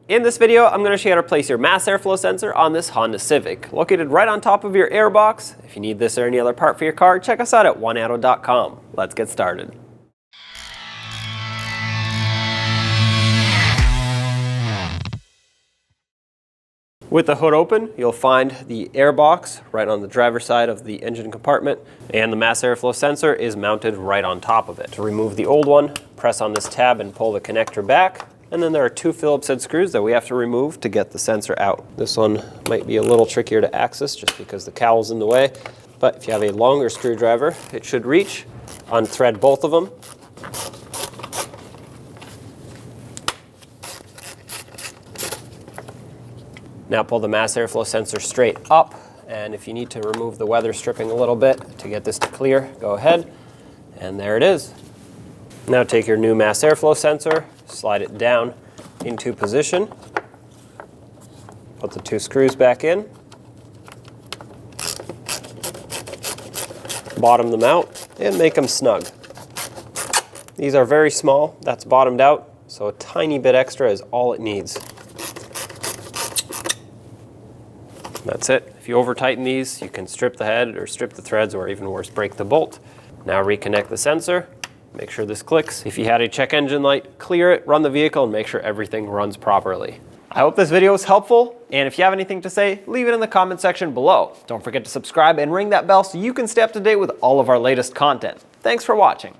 In this video, I'm going to show you how to place your mass airflow sensor on this Honda Civic, located right on top of your air box. If you need this or any other part for your car, check us out at oneauto.com. Let's get started. With the hood open, you'll find the air box right on the driver's side of the engine compartment, and the mass airflow sensor is mounted right on top of it. To remove the old one, press on this tab and pull the connector back. And then there are two Phillips head screws that we have to remove to get the sensor out. This one might be a little trickier to access just because the cowl's in the way, but if you have a longer screwdriver, it should reach. Unthread both of them. Now pull the mass airflow sensor straight up, and if you need to remove the weather stripping a little bit to get this to clear, go ahead, and there it is. Now take your new mass airflow sensor, slide it down into position, put the two screws back in, bottom them out, and make them snug. These are very small, that's bottomed out, so a tiny bit extra is all it needs. That's it. If you over tighten these, you can strip the head or strip the threads, or even worse, break the bolt. Now reconnect the sensor. Make sure this clicks. If you had a check engine light, clear it, run the vehicle, and make sure everything runs properly. I hope this video was helpful, and if you have anything to say, leave it in the comment section below. Don't forget to subscribe and ring that bell so you can stay up to date with all of our latest content. Thanks for watching.